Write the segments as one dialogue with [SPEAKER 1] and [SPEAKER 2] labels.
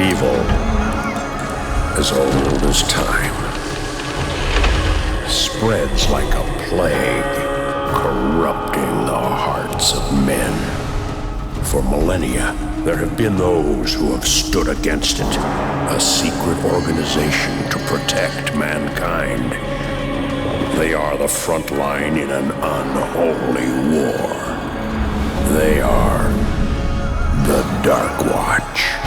[SPEAKER 1] evil as old as time spreads like a plague, corrupting the hearts of men. For millennia, there have been those who have stood against it, a secret organization to protect mankind. They are the front line in an unholy war. They are the Darkwatch.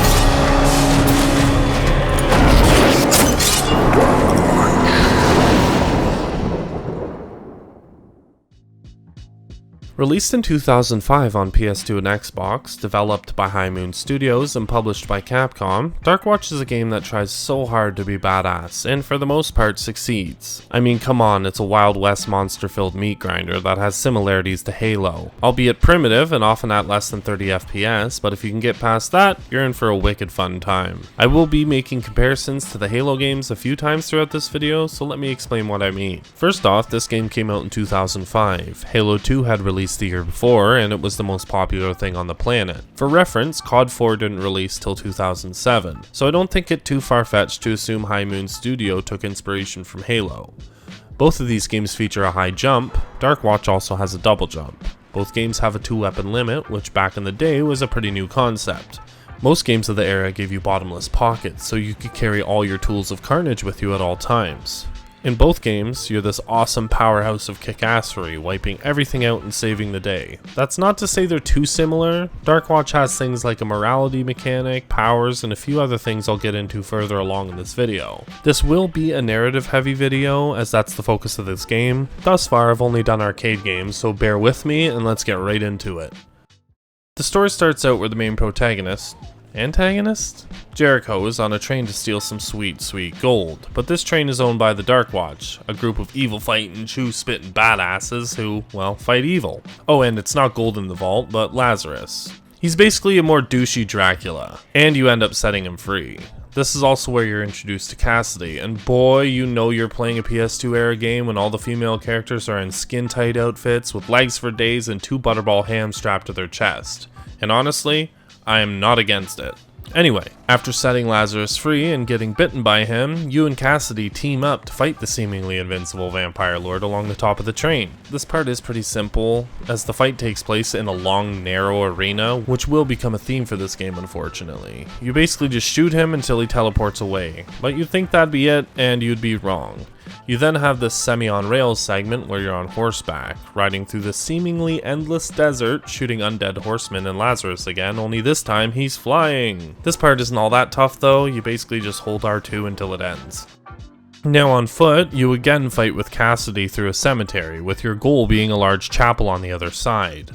[SPEAKER 2] Released in 2005 on PS2 and Xbox, developed by High Moon Studios and published by Capcom, Darkwatch is a game that tries so hard to be badass, and for the most part succeeds. I mean, come on, it's a Wild West monster-filled meat grinder that has similarities to Halo, albeit primitive and often at less than 30 FPS, but if you can get past that, you're in for a wicked fun time. I will be making comparisons to the Halo games a few times throughout this video, so let me explain what I mean. First off, this game came out in 2005. Halo 2 had released the year before, and it was the most popular thing on the planet. For reference, COD 4 didn't release till 2007, so I don't think it too far-fetched to assume High Moon Studio took inspiration from Halo. Both of these games feature a high jump. Darkwatch also has a double jump. Both games have a 2-weapon limit, which back in the day was a pretty new concept. Most games of the era gave you bottomless pockets, so you could carry all your tools of carnage with you at all times. In both games, you're this awesome powerhouse of kickassery, wiping everything out and saving the day. That's not to say they're too similar. Darkwatch has things like a morality mechanic, powers, and a few other things I'll get into further along in this video. This will be a narrative heavy video, as that's the focus of this game. Thus far, I've only done arcade games, so bear with me and let's get right into it. The story starts out where the main protagonist, antagonist? Jericho is on a train to steal some sweet gold, but this train is owned by the Darkwatch, a group of evil fighting, chew-spitting badasses who, well, fight evil. Oh, and it's not gold in the vault, but Lazarus. He's basically a more douchey Dracula, and you end up setting him free. This is also where you're introduced to Cassidy, and boy, you know you're playing a PS2 era game when all the female characters are in skin-tight outfits with legs for days and 2 butterball hams strapped to their chest. And honestly, I am not against it. Anyway, after setting Lazarus free and getting bitten by him, you and Cassidy team up to fight the seemingly invincible vampire lord along the top of the train. This part is pretty simple, as the fight takes place in a long, narrow arena, which will become a theme for this game unfortunately. You basically just shoot him until he teleports away, but you'd think that'd be it, and you'd be wrong. You then have this semi-on-rails segment where you're on horseback, riding through the seemingly endless desert, shooting undead horsemen and Lazarus again, only this time he's flying. This part isn't all that tough though, you basically just hold R2 until it ends. Now on foot, you again fight with Cassidy through a cemetery, with your goal being a large chapel on the other side.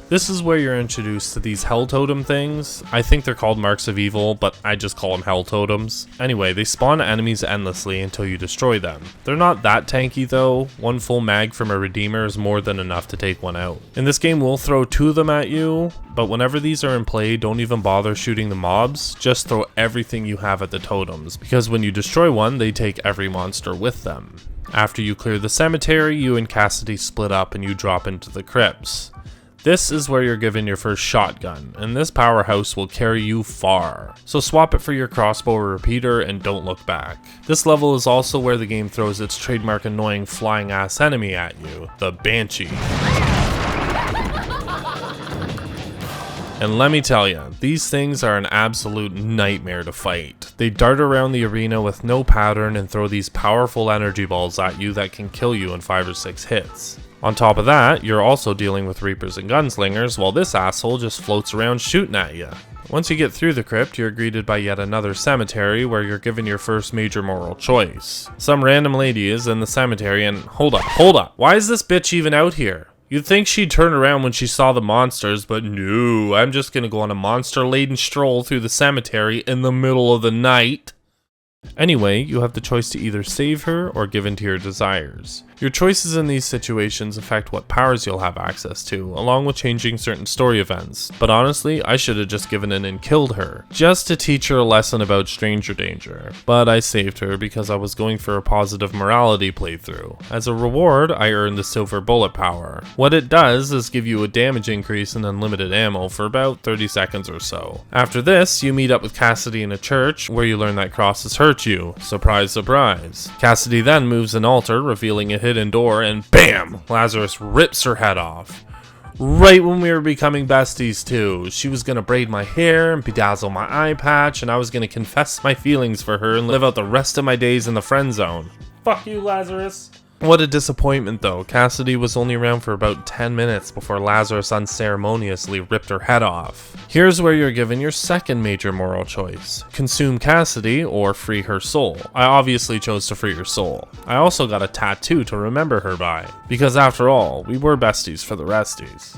[SPEAKER 2] This is where you're introduced to these hell totem things. I think they're called marks of evil, but I just call them hell totems. Anyway, they spawn enemies endlessly until you destroy them. They're not that tanky though. 1 full mag from a redeemer is more than enough to take one out. In this game, we'll throw 2 of them at you, but whenever these are in play, don't even bother shooting the mobs. Just throw everything you have at the totems, because when you destroy one, they take every monster with them. After you clear the cemetery, you and Cassidy split up and you drop into the crypts. This is where you're given your first shotgun, and this powerhouse will carry you far. So swap it for your crossbow or repeater and don't look back. This level is also where the game throws its trademark annoying flying ass enemy at you, the Banshee. And let me tell you, these things are an absolute nightmare to fight. They dart around the arena with no pattern and throw these powerful energy balls at you that can kill you in 5 or 6 hits. On top of that, you're also dealing with Reapers and Gunslingers, while this asshole just floats around shooting at you. Once you get through the crypt, you're greeted by yet another cemetery where you're given your first major moral choice. Some random lady is in the cemetery and hold up, why is this bitch even out here? You'd think she'd turn around when she saw the monsters, but no, I'm just gonna go on a monster-laden stroll through the cemetery in the middle of the night. Anyway, you have the choice to either save her or give in to your desires. Your choices in these situations affect what powers you'll have access to, along with changing certain story events, but honestly, I should have just given in and killed her, just to teach her a lesson about stranger danger. But I saved her because I was going for a positive morality playthrough. As a reward, I earned the silver bullet power. What it does is give you a damage increase and unlimited ammo for about 30 seconds or so. After this, you meet up with Cassidy in a church, where you learn that crosses hurt you. Surprise, surprise. Cassidy then moves an altar, revealing a hidden door, and BAM! Lazarus rips her head off. Right when we were becoming besties too. She was gonna braid my hair and bedazzle my eye patch, and I was gonna confess my feelings for her and live out the rest of my days in the friend zone. Fuck you, Lazarus. What a disappointment though. Cassidy was only around for about 10 minutes before Lazarus unceremoniously ripped her head off. Here's where you're given your second major moral choice. Consume Cassidy or free her soul. I obviously chose to free her soul. I also got a tattoo to remember her by, because after all, we were besties for the resties.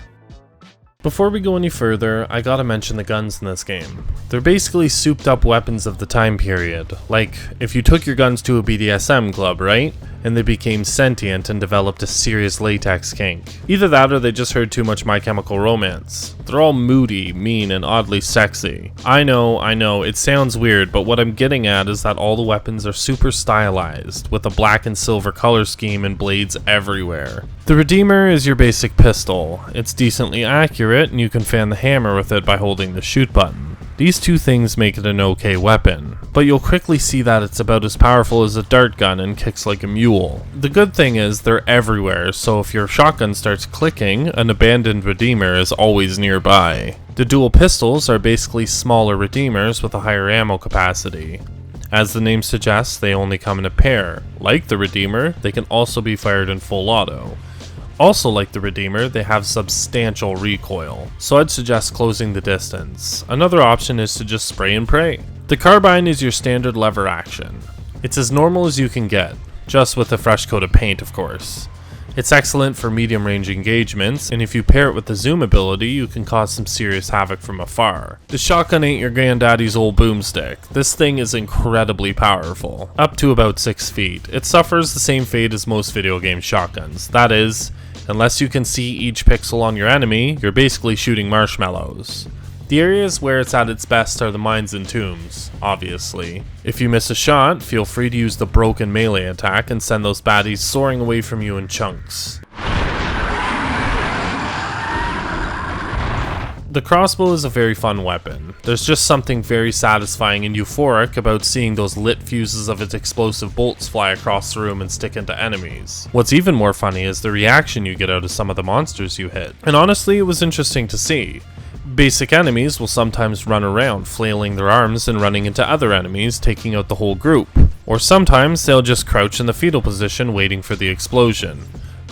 [SPEAKER 2] Before we go any further, I gotta mention the guns in this game. They're basically souped up weapons of the time period. Like, if you took your guns to a BDSM club, right? And they became sentient and developed a serious latex kink. Either that or they just heard too much My Chemical Romance. They're all moody, mean, and oddly sexy. I know, it sounds weird, but what I'm getting at is that all the weapons are super stylized, with a black and silver color scheme and blades everywhere. The Redeemer is your basic pistol. It's decently accurate, and you can fan the hammer with it by holding the shoot button. These two things make it an okay weapon, but you'll quickly see that it's about as powerful as a dart gun and kicks like a mule. The good thing is they're everywhere, so if your shotgun starts clicking, an abandoned Redeemer is always nearby. The dual pistols are basically smaller Redeemers with a higher ammo capacity. As the name suggests, they only come in a pair. Like the Redeemer, they can also be fired in full auto. Also like the Redeemer, they have substantial recoil, so I'd suggest closing the distance. Another option is to just spray and pray. The Carbine is your standard lever action. It's as normal as you can get, just with a fresh coat of paint of course. It's excellent for medium range engagements, and if you pair it with the zoom ability, you can cause some serious havoc from afar. The shotgun ain't your granddaddy's old boomstick. This thing is incredibly powerful, up to about 6 feet. It suffers the same fate as most video game shotguns. That is, unless you can see each pixel on your enemy, you're basically shooting marshmallows. The areas where it's at its best are the mines and tombs, obviously. If you miss a shot, feel free to use the broken melee attack and send those baddies soaring away from you in chunks. The crossbow is a very fun weapon. There's just something very satisfying and euphoric about seeing those lit fuses of its explosive bolts fly across the room and stick into enemies. What's even more funny is the reaction you get out of some of the monsters you hit. And honestly, it was interesting to see. Basic enemies will sometimes run around, flailing their arms and running into other enemies, taking out the whole group. Or sometimes they'll just crouch in the fetal position waiting for the explosion.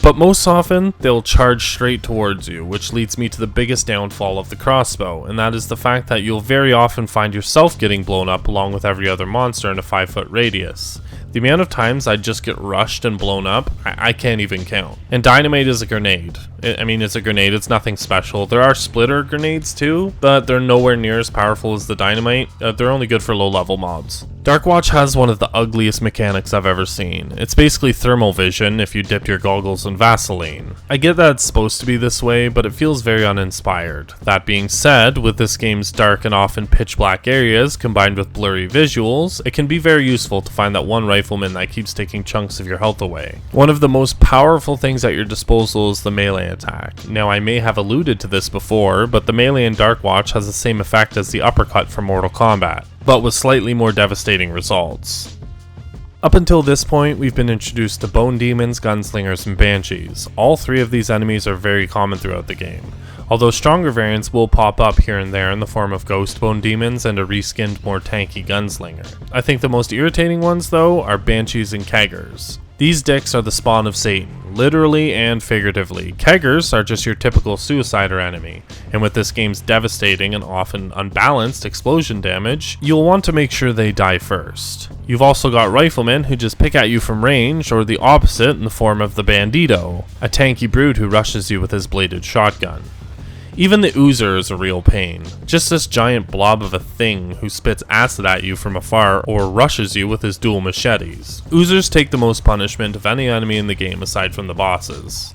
[SPEAKER 2] But most often, they'll charge straight towards you, which leads me to the biggest downfall of the crossbow, and that is the fact that you'll very often find yourself getting blown up along with every other monster in a 5-foot radius. The amount of times I just get rushed and blown up, I can't even count. And dynamite is a grenade. It's a grenade, it's nothing special. There are splitter grenades too, but they're nowhere near as powerful as the dynamite. They're only good for low-level mobs. Darkwatch has one of the ugliest mechanics I've ever seen. It's basically thermal vision if you dipped your goggles in Vaseline. I get that it's supposed to be this way, but it feels very uninspired. That being said, with this game's dark and often pitch black areas combined with blurry visuals, it can be very useful to find that one rifleman that keeps taking chunks of your health away. One of the most powerful things at your disposal is the melee attack. Now I may have alluded to this before, but the melee in Darkwatch has the same effect as the uppercut from Mortal Kombat, but with slightly more devastating results. Up until this point, we've been introduced to Bone Demons, Gunslingers, and Banshees. All three of these enemies are very common throughout the game, although stronger variants will pop up here and there in the form of Ghost Bone Demons and a reskinned, more tanky Gunslinger. I think the most irritating ones, though, are Banshees and Keggers. These dicks are the spawn of Satan, literally and figuratively. Keggers are just your typical suicider enemy, and with this game's devastating and often unbalanced explosion damage, you'll want to make sure they die first. You've also got riflemen who just pick at you from range, or the opposite in the form of the Bandito, a tanky brute who rushes you with his bladed shotgun. Even the Oozer is a real pain. Just this giant blob of a thing who spits acid at you from afar or rushes you with his dual machetes. Oozers take the most punishment of any enemy in the game aside from the bosses.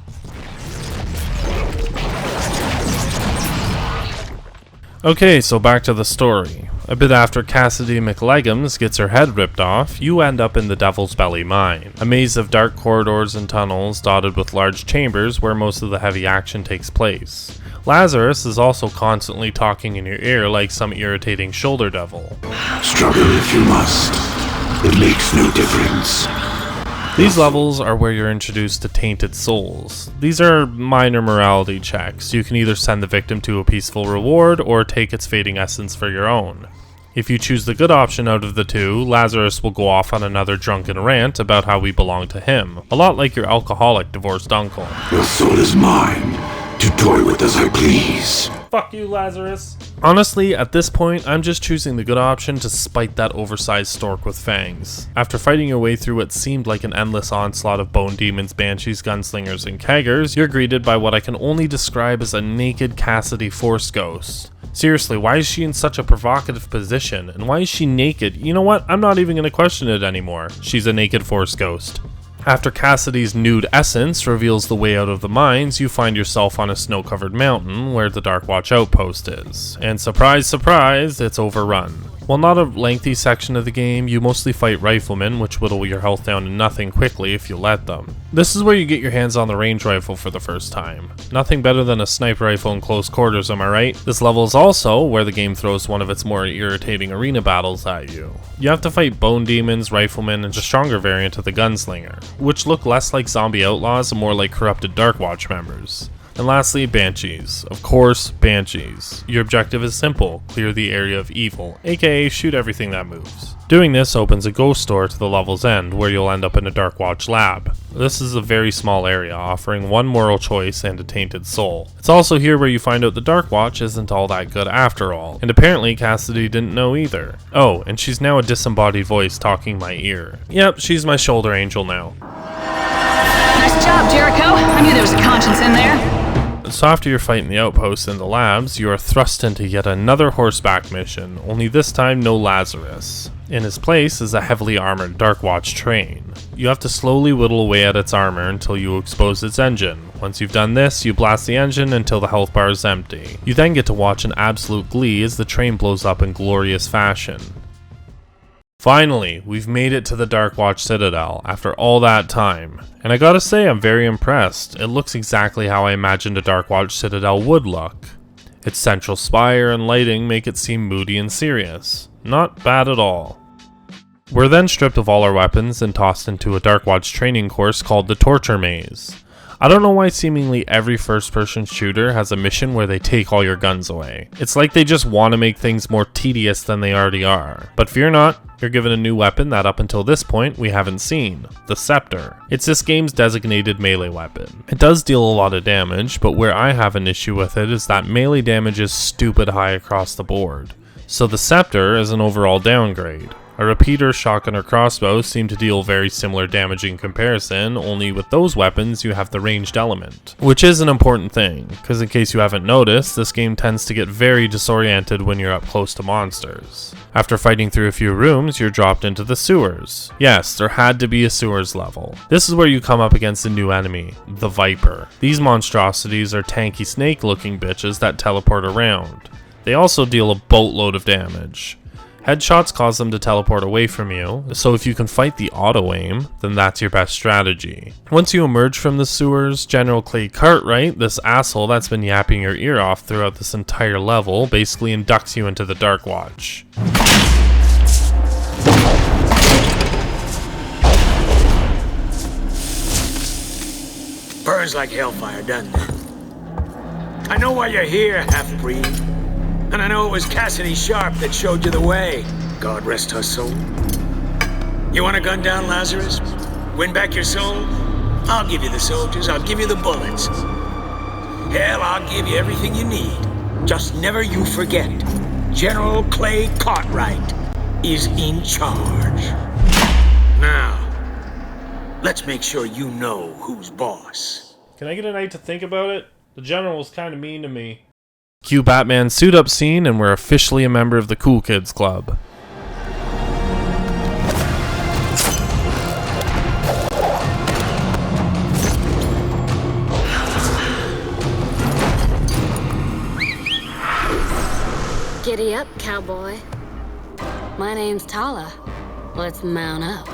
[SPEAKER 2] Okay, so back to the story. A bit after Cassidy McLeggums gets her head ripped off, you end up in the Devil's Belly Mine, a maze of dark corridors and tunnels dotted with large chambers where most of the heavy action takes place. Lazarus is also constantly talking in your ear like some irritating shoulder devil.
[SPEAKER 3] Struggle if you must. It makes no difference.
[SPEAKER 2] These levels are where you're introduced to tainted souls. These are minor morality checks. You can either send the victim to a peaceful reward or take its fading essence for your own. If you choose the good option out of the two, Lazarus will go off on another drunken rant about how we belong to him, a lot like your alcoholic divorced uncle.
[SPEAKER 3] Your soul is mine, to toy with as I please.
[SPEAKER 2] Fuck you, Lazarus. Honestly, at this point, I'm just choosing the good option to spite that oversized stork with fangs. After fighting your way through what seemed like an endless onslaught of bone demons, banshees, gunslingers, and keggers, you're greeted by what I can only describe as a naked Cassidy Force Ghost. Seriously, why is she in such a provocative position? And why is she naked? You know what? I'm not even going to question it anymore. She's a naked Force Ghost. After Cassidy's nude essence reveals the way out of the mines, you find yourself on a snow-covered mountain where the Darkwatch outpost is. And surprise, surprise, it's overrun. While not a lengthy section of the game, you mostly fight riflemen, which whittle your health down to nothing quickly if you let them. This is where you get your hands on the range rifle for the first time. Nothing better than a sniper rifle in close quarters, am I right? This level is also where the game throws one of its more irritating arena battles at you. You have to fight bone demons, riflemen, and a stronger variant of the gunslinger, which look less like zombie outlaws and more like corrupted Darkwatch members. And lastly, Banshees. Of course, Banshees. Your objective is simple: clear the area of evil, aka shoot everything that moves. Doing this opens a ghost door to the level's end, where you'll end up in a Darkwatch lab. This is a very small area, offering one moral choice and a tainted soul. It's also here where you find out the Darkwatch isn't all that good after all, and apparently Cassidy didn't know either. Oh, and she's now a disembodied voice talking my ear. Yep, she's my shoulder angel now.
[SPEAKER 4] Nice job, Jericho. I knew there was a conscience in there.
[SPEAKER 2] So after your fight in the outpost and the labs, you are thrust into yet another horseback mission, only this time no Lazarus. In his place is a heavily armored Darkwatch train. You have to slowly whittle away at its armor until you expose its engine. Once you've done this, you blast the engine until the health bar is empty. You then get to watch in absolute glee as the train blows up in glorious fashion. Finally, we've made it to the Darkwatch Citadel after all that time, and I gotta say I'm very impressed. It looks exactly how I imagined a Darkwatch Citadel would look. Its central spire and lighting make it seem moody and serious. Not bad at all. We're then stripped of all our weapons and tossed into a Darkwatch training course called the Torture Maze. I don't know why seemingly every first-person shooter has a mission where they take all your guns away. It's like they just want to make things more tedious than they already are. But fear not, you're given a new weapon that up until this point we haven't seen, the Scepter. It's this game's designated melee weapon. It does deal a lot of damage, but where I have an issue with it is that melee damage is stupid high across the board. So the Scepter is an overall downgrade. A repeater, shotgun, or crossbow seem to deal very similar damage in comparison, only with those weapons you have the ranged element. Which is an important thing, because in case you haven't noticed, this game tends to get very disoriented when you're up close to monsters. After fighting through a few rooms, you're dropped into the sewers. Yes, there had to be a sewers level. This is where you come up against a new enemy, the Viper. These monstrosities are tanky snake-looking bitches that teleport around. They also deal a boatload of damage. Headshots cause them to teleport away from you, so if you can fight the auto-aim, then that's your best strategy. Once you emerge from the sewers, General Clay Cartwright, this asshole that's been yapping your ear off throughout this entire level, basically inducts you into the Darkwatch.
[SPEAKER 5] Burns like hellfire, doesn't it? I know why you're here, half-breed. And I know it was Cassidy Sharp that showed you the way. God rest her soul. You want to gun down Lazarus? Win back your soul? I'll give you the soldiers, I'll give you the bullets. Hell, I'll give you everything you need. Just never you forget, General Clay Cartwright is in charge. Now, let's make sure you know who's boss.
[SPEAKER 2] Can I get a night to think about it? The general was kind of mean to me. Cue Batman suit up scene and we're officially a member of the Cool Kids Club.
[SPEAKER 6] Giddy up, cowboy. My name's Tala. Let's mount up.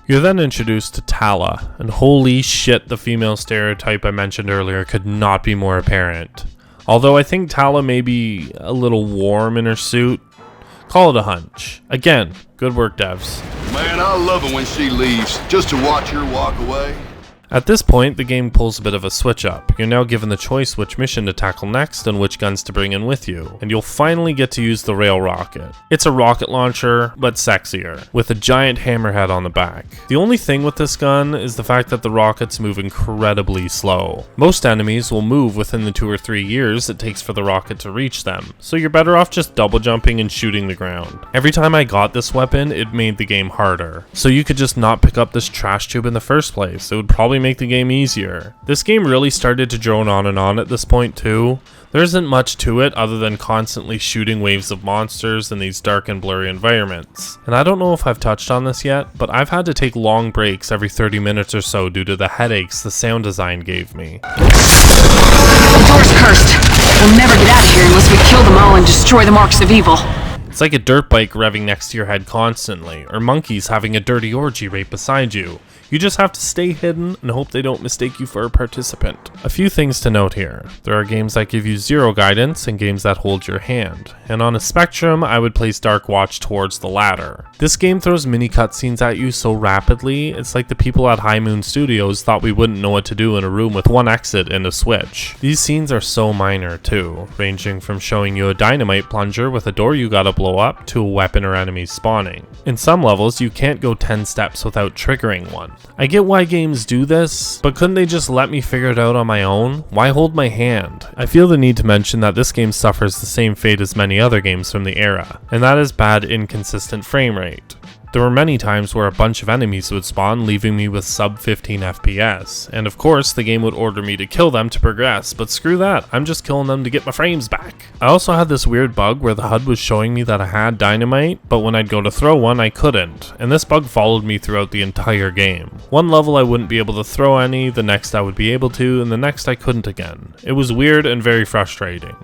[SPEAKER 2] You're then introduced to Tala, and holy shit, the female stereotype I mentioned earlier could not be more apparent. Although I think Tala may be a little warm in her suit. Call it a hunch. Again, good work, devs.
[SPEAKER 7] Man, I love it when she leaves, just to watch her walk away.
[SPEAKER 2] At this point, the game pulls a bit of a switch up. You're now given the choice which mission to tackle next and which guns to bring in with you, and you'll finally get to use the rail rocket. It's a rocket launcher, but sexier, with a giant hammerhead on the back. The only thing with this gun is the fact that the rockets move incredibly slow. Most enemies will move within the 2 or 3 years it takes for the rocket to reach them, so you're better off just double jumping and shooting the ground. Every time I got this weapon, it made the game harder, so you could just not pick up this trash tube in the first place. It would probably make the game easier. This game really started to drone on and on at this point too. There isn't much to it other than constantly shooting waves of monsters in these dark and blurry environments. And I don't know if I've touched on this yet, but I've had to take long breaks every 30 minutes or so due to the headaches the sound design gave me.
[SPEAKER 4] The door's cursed. We'll never get out of here unless we kill them all and destroy the marks of evil.
[SPEAKER 2] It's like a dirt bike revving next to your head constantly, or monkeys having a dirty orgy right beside you. You just have to stay hidden and hope they don't mistake you for a participant. A few things to note here. There are games that give you zero guidance and games that hold your hand. And on a spectrum, I would place Darkwatch towards the latter. This game throws mini cutscenes at you so rapidly, it's like the people at High Moon Studios thought we wouldn't know what to do in a room with one exit and a switch. These scenes are so minor too, ranging from showing you a dynamite plunger with a door you gotta blow up to a weapon or enemy spawning. In some levels, you can't go 10 steps without triggering one. I get why games do this, but couldn't they just let me figure it out on my own? Why hold my hand? I feel the need to mention that this game suffers the same fate as many other games from the era, and that is bad inconsistent frame rate. There were many times where a bunch of enemies would spawn, leaving me with sub 15 FPS, and of course the game would order me to kill them to progress, but screw that, I'm just killing them to get my frames back. I also had this weird bug where the HUD was showing me that I had dynamite, but when I'd go to throw one I couldn't, and this bug followed me throughout the entire game. One level I wouldn't be able to throw any, the next I would be able to, and the next I couldn't again. It was weird and very frustrating.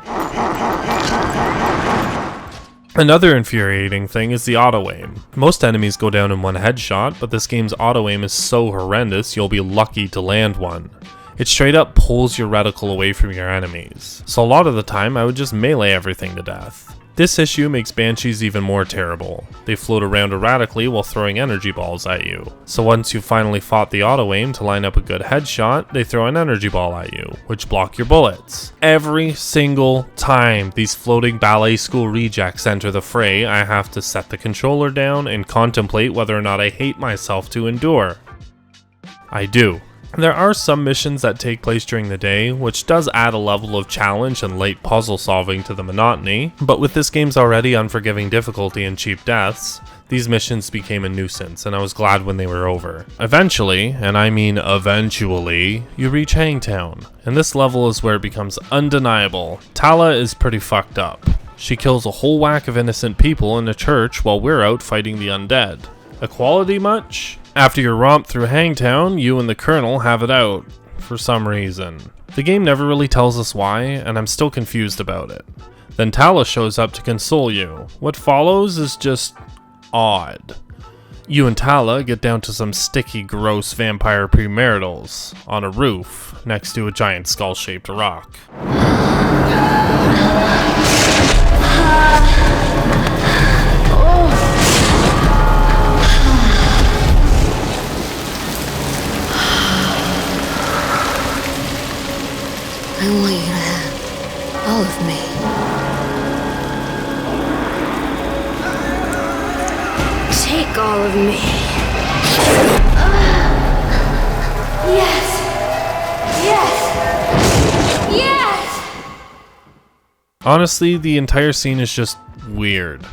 [SPEAKER 2] Another infuriating thing is the auto-aim. Most enemies go down in one headshot, but this game's auto-aim is so horrendous you'll be lucky to land one. It straight up pulls your reticle away from your enemies, so a lot of the time I would just melee everything to death. This issue makes Banshees even more terrible. They float around erratically while throwing energy balls at you. So once you've finally fought the auto-aim to line up a good headshot, they throw an energy ball at you, which block your bullets. Every single time these floating ballet school rejects enter the fray, I have to set the controller down and contemplate whether or not I hate myself to endure. I do. There are some missions that take place during the day, which does add a level of challenge and late puzzle solving to the monotony, but with this game's already unforgiving difficulty and cheap deaths, these missions became a nuisance, and I was glad when they were over. Eventually, and I mean eventually, you reach Hangtown, and this level is where it becomes undeniable. Tala is pretty fucked up. She kills a whole whack of innocent people in a church while we're out fighting the undead. Equality much? After your romp through Hangtown, you and the Colonel have it out, for some reason. The game never really tells us why, and I'm still confused about it. Then Tala shows up to console you. What follows is just odd. You and Tala get down to some sticky, gross vampire premaritals on a roof next to a giant skull-shaped rock.
[SPEAKER 6] I want you to have all of me. Take all of me. Yes! Yes! Yes!
[SPEAKER 2] Honestly, the entire scene is just weird.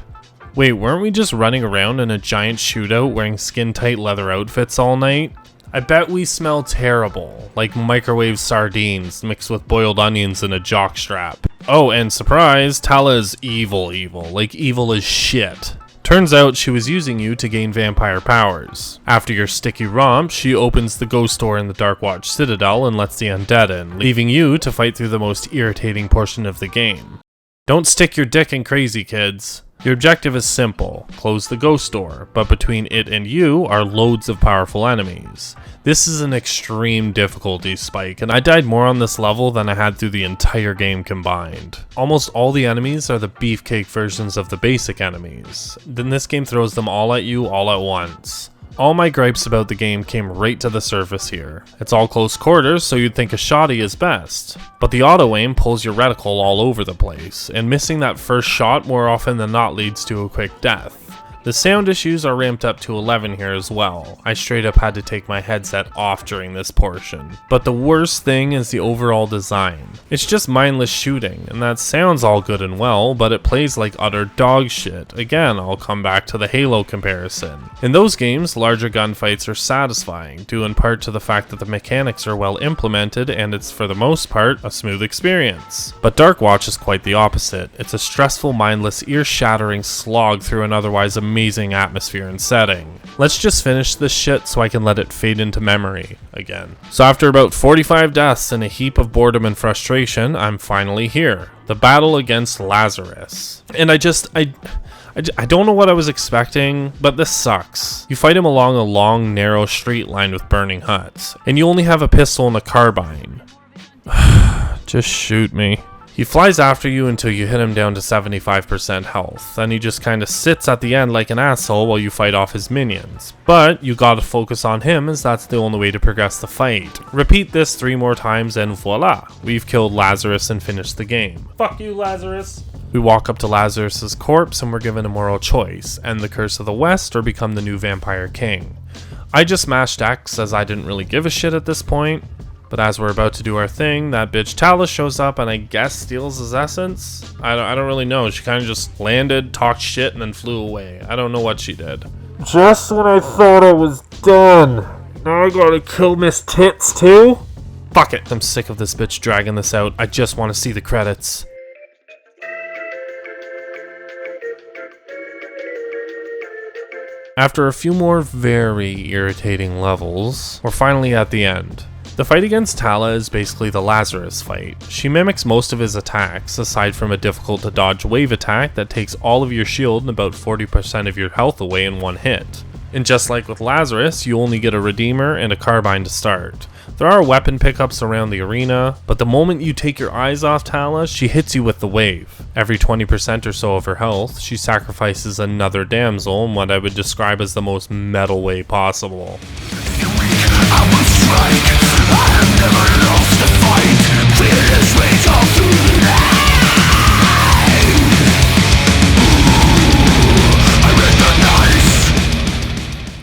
[SPEAKER 2] Wait, weren't we just running around in a giant shootout wearing skin-tight leather outfits all night? I bet we smell terrible, like microwave sardines mixed with boiled onions in a jockstrap. Oh, and surprise, Tala is evil, like evil as shit. Turns out she was using you to gain vampire powers. After your sticky romp, she opens the ghost door in the Darkwatch Citadel and lets the undead in, leaving you to fight through the most irritating portion of the game. Don't stick your dick in crazy, kids. Your objective is simple, close the ghost door, but between it and you are loads of powerful enemies. This is an extreme difficulty spike, and I died more on this level than I had through the entire game combined. Almost all the enemies are the beefcake versions of the basic enemies. Then this game throws them all at you all at once. All my gripes about the game came right to the surface here. It's all close quarters, so you'd think a shotty is best. But the auto-aim pulls your reticle all over the place, and missing that first shot more often than not leads to a quick death. The sound issues are ramped up to 11 here as well. I straight up had to take my headset off during this portion. But the worst thing is the overall design. It's just mindless shooting, and that sounds all good and well, but it plays like utter dog shit. Again, I'll come back to the Halo comparison. In those games, larger gunfights are satisfying, due in part to the fact that the mechanics are well implemented and it's for the most part a smooth experience. But Darkwatch is quite the opposite. It's a stressful, mindless, ear-shattering slog through an otherwise amazing atmosphere and setting. Let's just finish this shit so I can let it fade into memory again. So after about 45 deaths and a heap of boredom and frustration, I'm finally here. The battle against Lazarus. And I don't know what I was expecting, but this sucks. You fight him along a long, narrow street lined with burning huts, and you only have a pistol and a carbine. Just shoot me. He flies after you until you hit him down to 75% health, then he just kinda sits at the end like an asshole while you fight off his minions. But you gotta focus on him as that's the only way to progress the fight. Repeat this 3 more times and voila, we've killed Lazarus and finished the game. Fuck you, Lazarus! We walk up to Lazarus's corpse and we're given a moral choice, end the Curse of the West or become the new Vampire King. I just mashed X as I didn't really give a shit at this point. But as we're about to do our thing, that bitch Tala shows up and I guess steals his essence? I don't really know. She kind of just landed, talked shit, and then flew away. I don't know what she did.
[SPEAKER 8] Just when I thought I was done. Now I gotta kill Miss Tits too?
[SPEAKER 2] Fuck it. I'm sick of this bitch dragging this out. I just want to see the credits. After a few more very irritating levels, we're finally at the end. The fight against Tala is basically the Lazarus fight. She mimics most of his attacks, aside from a difficult to dodge wave attack that takes all of your shield and about 40% of your health away in one hit. And just like with Lazarus, you only get a Redeemer and a Carbine to start. There are weapon pickups around the arena, but the moment you take your eyes off Tala, she hits you with the wave. Every 20% or so of her health, she sacrifices another damsel in what I would describe as the most metal way possible.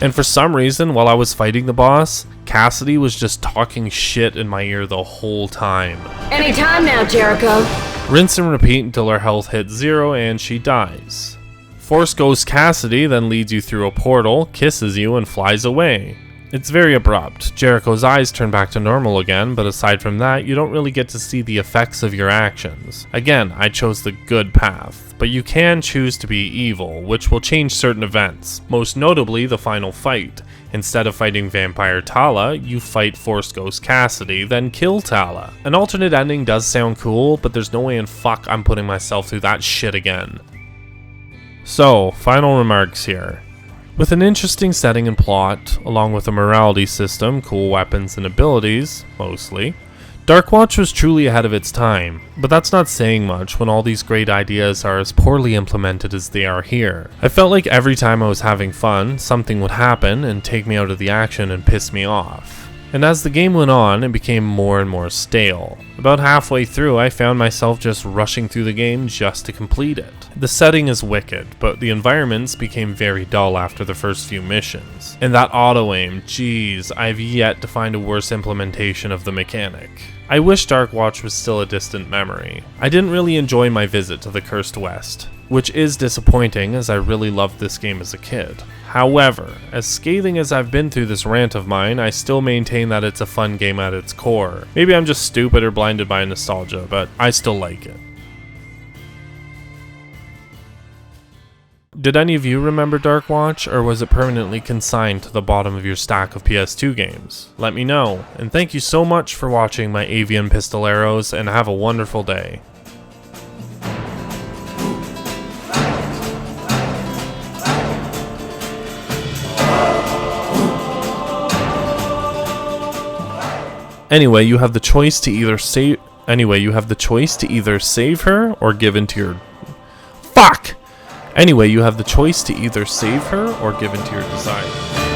[SPEAKER 2] And for some reason, while I was fighting the boss, Cassidy was just talking shit in my ear the whole time.
[SPEAKER 4] Anytime now, Jericho.
[SPEAKER 2] Rinse and repeat until her health hits 0 and she dies. Force Ghost Cassidy then leads you through a portal, kisses you, and flies away. It's very abrupt. Jericho's eyes turn back to normal again, but aside from that, you don't really get to see the effects of your actions. Again, I chose the good path, but you can choose to be evil, which will change certain events, most notably the final fight. Instead of fighting Vampire Tala, you fight Force Ghost Cassidy, then kill Tala. An alternate ending does sound cool, but there's no way in fuck I'm putting myself through that shit again. So, final remarks here. With an interesting setting and plot, along with a morality system, cool weapons and abilities, mostly, Darkwatch was truly ahead of its time, but that's not saying much when all these great ideas are as poorly implemented as they are here. I felt like every time I was having fun, something would happen and take me out of the action and piss me off. And as the game went on, it became more and more stale. About halfway through, I found myself just rushing through the game just to complete it. The setting is wicked, but the environments became very dull after the first few missions. And that auto-aim, geez, I've yet to find a worse implementation of the mechanic. I wish Darkwatch was still a distant memory. I didn't really enjoy my visit to the Cursed West, which is disappointing as I really loved this game as a kid. However, as scathing as I've been through this rant of mine, I still maintain that it's a fun game at its core. Maybe I'm just stupid or blinded by nostalgia, but I still like it. Did any of you remember Darkwatch, or was it permanently consigned to the bottom of your stack of PS2 games? Let me know, and thank you so much for watching my avian pistoleros, and have a wonderful day. Anyway, you have the choice to either save her or give into your Anyway, you have the choice to either save her or give in to your desire.